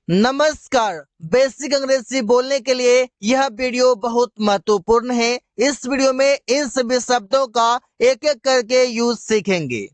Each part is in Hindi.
नमस्कार। बेसिक अंग्रेजी बोलने के लिए यह वीडियो बहुत महत्वपूर्ण है। इस वीडियो में इन सभी शब्दों का एक एक करके यूज सीखेंगे।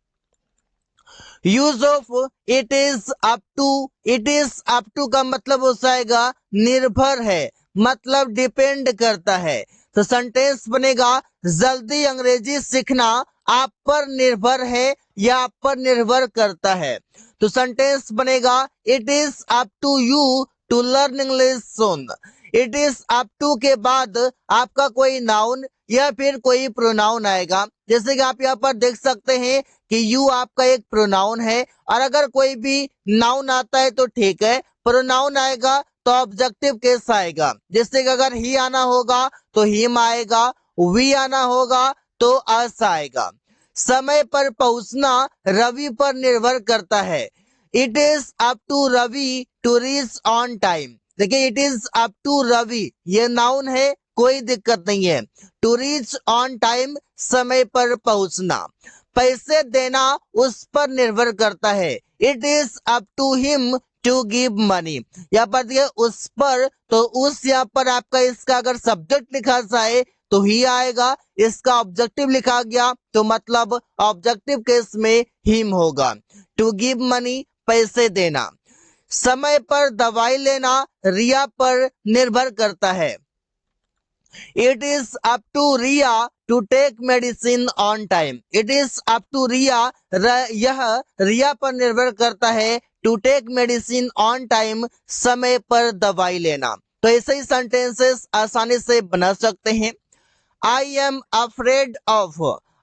Use of it is up to. It is up to का मतलब हो जाएगा निर्भर है, मतलब डिपेंड करता है। तो सेंटेंस बनेगा जल्दी अंग्रेजी सीखना आप पर निर्भर है या आप पर निर्भर करता है। तो सेंटेंस बनेगा it is up to you to learn English soon. It is up to के बाद आपका कोई नाउन या फिर कोई प्रोनाउन आएगा। जैसे कि आप यहाँ पर देख सकते हैं कि यू आपका एक प्रोनाउन है, और अगर कोई भी नाउन आता है तो ठीक है, प्रोनाउन आएगा तो ऑब्जेक्टिव केस आएगा। जैसे कि अगर ही आना होगा तो हिम आएगा, वी आना होगा तो अस आएगा। समय पर पहुंचना रवि पर निर्भर करता है। It is up to Ravi to reach on time. देखिए, it is up to Ravi ये नाउन है, कोई दिक्कत नहीं है। टू रीच ऑन टाइम समय पर पहुंचना। पैसे देना उस पर निर्भर करता है। It is up to him to give money. यहाँ पर दिया उस पर, तो उस यहाँ पर आपका इसका अगर सब्जेक्ट लिखा जाए तो ही आएगा। इसका ऑब्जेक्टिव लिखा गया तो मतलब ऑब्जेक्टिव केस में हिम होगा। टू गिव मनी पैसे देना। समय पर दवाई लेना रिया पर निर्भर करता है। It is up to Riya to take medicine on time. It is up to Riya, यह रिया पर निर्भर करता है। To take medicine on time समय पर दवाई लेना। तो ऐसे ही सेंटेंसेस आसानी से बना सकते हैं। I am afraid of.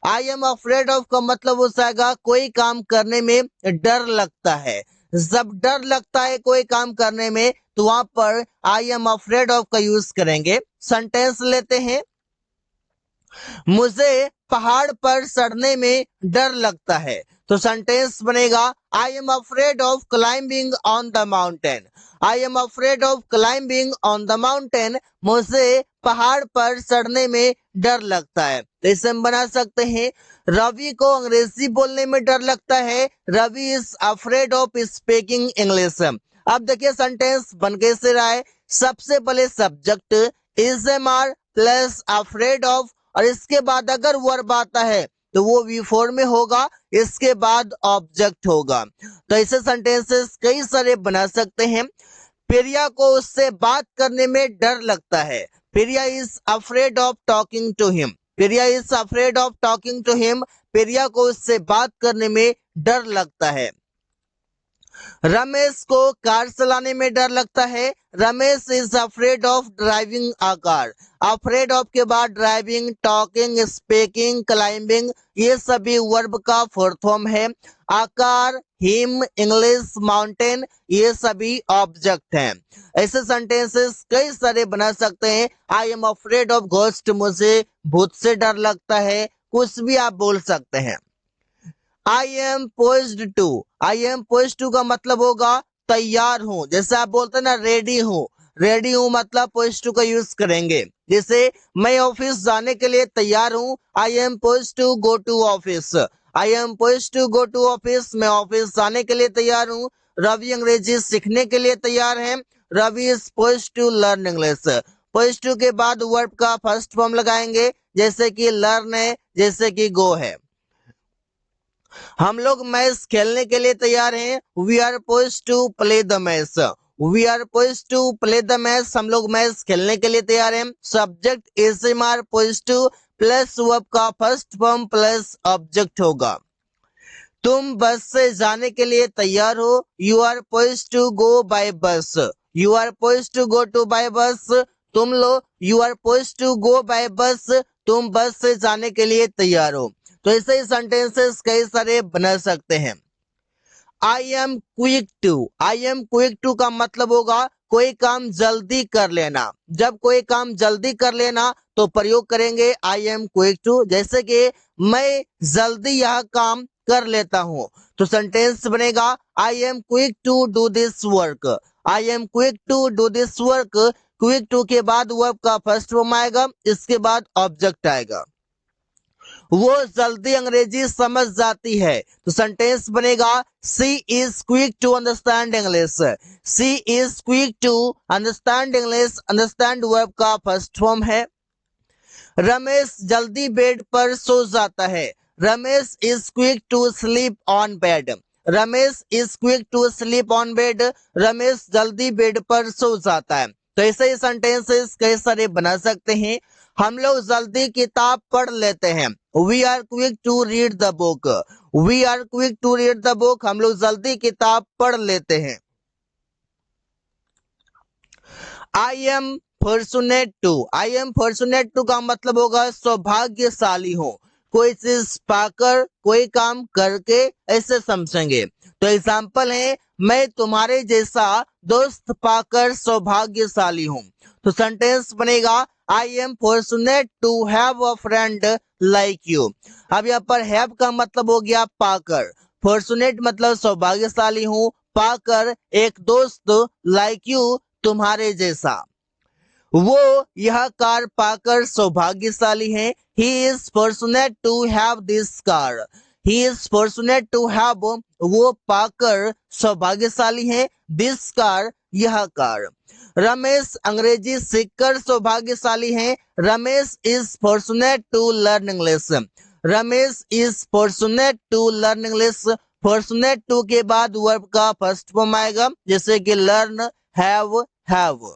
I am afraid of का मतलब हो जाएगा कोई काम करने में डर लगता है। जब डर लगता है कोई काम करने में तो वहां पर आई एम अफ्रेड ऑफ का यूज करेंगे। सेंटेंस लेते हैं। मुझे पहाड़ पर चढ़ने में डर लगता है। तो सेंटेंस बनेगा I am afraid of climbing on the mountain. I am afraid of climbing on the mountain. मुझे पहाड़ पर चढ़ने में डर लगता है। तो इसे हम बना सकते हैं। रवि को अंग्रेजी बोलने में डर लगता है। Ravi is afraid of speaking English. अब देखिए सेंटेंस बन कैसे रहा है। सबसे पहले subject is am are plus afraid of, और इसके बाद अगर वर्ब आता है तो वो वी फॉर्म में होगा, इसके बाद ऑब्जेक्ट होगा। तो ऐसे सेंटेंसेस कई सारे बना सकते हैं। प्रिया को उससे बात करने में डर लगता है। Priya is afraid of talking to him. Priya is afraid of talking to him. Priya को उससे बात करने में डर लगता है। रमेश को कार चलाने में डर लगता है। Ramesh is afraid of driving a car. Afraid of के बाद ड्राइविंग, टॉकिंग, स्पीकिंग, क्लाइंबिंग ये सभी वर्ब का फोर्थ फॉर्म है। आकार, हिम, इंग्लिश, माउंटेन ये सभी ऑब्जेक्ट हैं। ऐसे सेंटेंसेस कई सारे बना सकते हैं। I am afraid of ghost, मुझे भूत से डर लगता है, कुछ भी आप बोल सकते हैं। I am poised to. I am poised to का मतलब होगा तैयार हूं। जैसे आप बोलते हैं ना रेडी हूं, रेडी हूं मतलब पोइज्ड टू का यूज करेंगे। जैसे मैं ऑफिस जाने के लिए तैयार हूं। I am poised to go to office. I am poised to go to office, मैं ऑफिस जाने के लिए तैयार हूं। रवि अंग्रेजी सीखने के लिए तैयार है। Ravi is poised to learn English. Poised to के बाद वर्ब का फर्स्ट फॉर्म लगाएंगे, जैसे कि लर्न है, जैसे कि गो है। हम लोग मैच खेलने के लिए तैयार हैं। We are poised to play the match. We are poised to play the match, हम लोग मैच खेलने के लिए तैयार हैं। Subject is am are poised to plus verb का फर्स्ट फॉर्म प्लस ऑब्जेक्ट होगा। तुम बस से जाने के लिए तैयार हो। You are poised to go by bus. You are poised to go to by bus. तुम लोग you are poised to go by bus, तुम बस से जाने के लिए तैयार हो। तो ऐसे ही सेंटेंसेस कई सारे बना सकते हैं। I am quick to. I am quick to का मतलब होगा कोई काम जल्दी कर लेना। जब कोई काम जल्दी कर लेना तो प्रयोग करेंगे आई एम क्विक टू। जैसे कि मैं जल्दी यह काम कर लेता हूं। तो सेंटेंस बनेगा I am quick to do this work. I am quick to do this work. Quick to के बाद वर्ब का फर्स्ट फॉर्म आएगा, इसके बाद ऑब्जेक्ट आएगा। वो जल्दी अंग्रेजी समझ जाती है। तो सेंटेंस बनेगा she is quick to understand English. She is quick to understand English, understand verb का फर्स्ट फॉर्म है। रमेश जल्दी बेड पर सो जाता है। Ramesh is quick to sleep on bed. Ramesh is quick to sleep on bed. Ramesh जल्दी बेड पर सो जाता है। तो ऐसे ही सेंटेंसेस कई सारे बना सकते हैं। हम लोग जल्दी किताब पढ़ लेते हैं। We are quick to read the book. We are quick to read the book. हम लोग जल्दी किताब पढ़ लेते हैं। I am fortunate to. I am fortunate to का मतलब होगा सौभाग्यशाली हो। कोई चीज पाकर, कोई काम करके, ऐसे समझेंगे। तो एग्जाम्पल है, मैं तुम्हारे जैसा दोस्त पाकर सौभाग्यशाली हूँ। तो सेंटेंस बनेगा I am fortunate to have a friend like you. अब यहाँ पर हैव का मतलब हो गया पाकर, फॉर्चुनेट मतलब सौभाग्यशाली हूँ, पाकर एक दोस्त लाइक यू तुम्हारे जैसा। वो यह कार पाकर सौभाग्यशाली है। He is fortunate to have this car. He is fortunate to have, वो पाकर सौभाग्यशाली है, दिस कार, यह कार। रमेश अंग्रेजी सीखकर सौभाग्यशाली है। Ramesh is fortunate to learn English. Ramesh is fortunate to learn English. Fortunate to के बाद वर्ब का फर्स्ट फॉर्म आएगा, जैसे कि लर्न, हैव।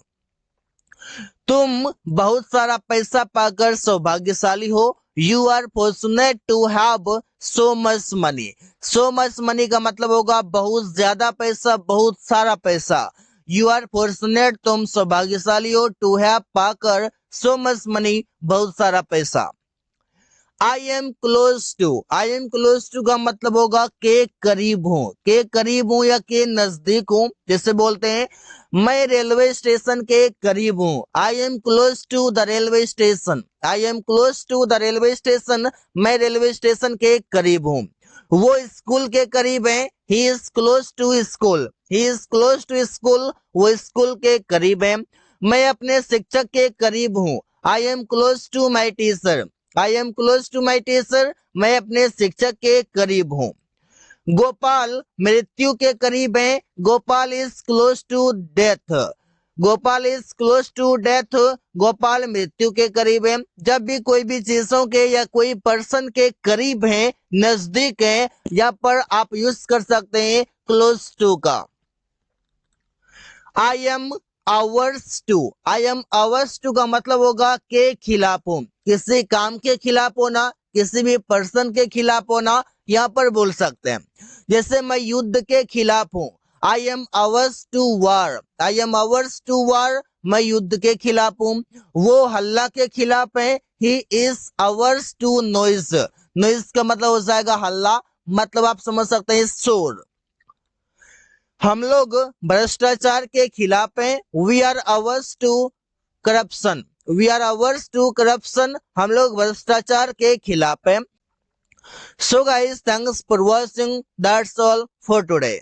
तुम बहुत सारा पैसा पाकर सौभाग्यशाली हो। You are fortunate to have so much money. So much money का मतलब होगा बहुत ज्यादा पैसा, बहुत सारा पैसा। यू आर फॉर्चुनेट, तुम सौभाग्यशाली हो, टू हैव पाकर, सो मच मनी, बहुत सारा पैसा। I am close to. I am close to का मतलब होगा के करीब हूँ, के करीब हूँ या के नजदीक हूँ। जैसे बोलते हैं मैं रेलवे स्टेशन के करीब हूँ। I am close to the railway station. I am close to the railway station, मैं रेलवे स्टेशन के करीब हूँ। वो स्कूल के करीब है। He is close to school. He is close to school, वो स्कूल के करीब है। मैं अपने शिक्षक के करीब हूँ। I am close to my teacher. I am close to my teacher, मैं अपने शिक्षक के करीब हूँ। गोपाल मृत्यु के करीब है। Gopal is close to death. Gopal is close to death, Gopal मृत्यु के करीब है। जब भी कोई भी चीजों के या कोई पर्सन के करीब है, नजदीक है, यहाँ पर आप यूज कर सकते हैं क्लोज टू का। I am averse to. I am averse to का मतलब होगा के खिलाफ हूं। किसी काम के खिलाफ होना, किसी भी पर्सन के खिलाफ होना, यहाँ पर बोल सकते हैं। जैसे मैं युद्ध के खिलाफ हूँ। I am averse to war. I am averse to war, मैं युद्ध के खिलाफ हूँ। वो हल्ला के खिलाफ है। He is averse to noise. Noise का मतलब हो जाएगा हल्ला, मतलब आप समझ सकते हैं शोर। हम लोग भ्रष्टाचार के खिलाफ हैं। We are averse to corruption. We are averse to corruption, हम लोग भ्रष्टाचार के खिलाफ हैं। So guys, thanks for watching, that's all for today.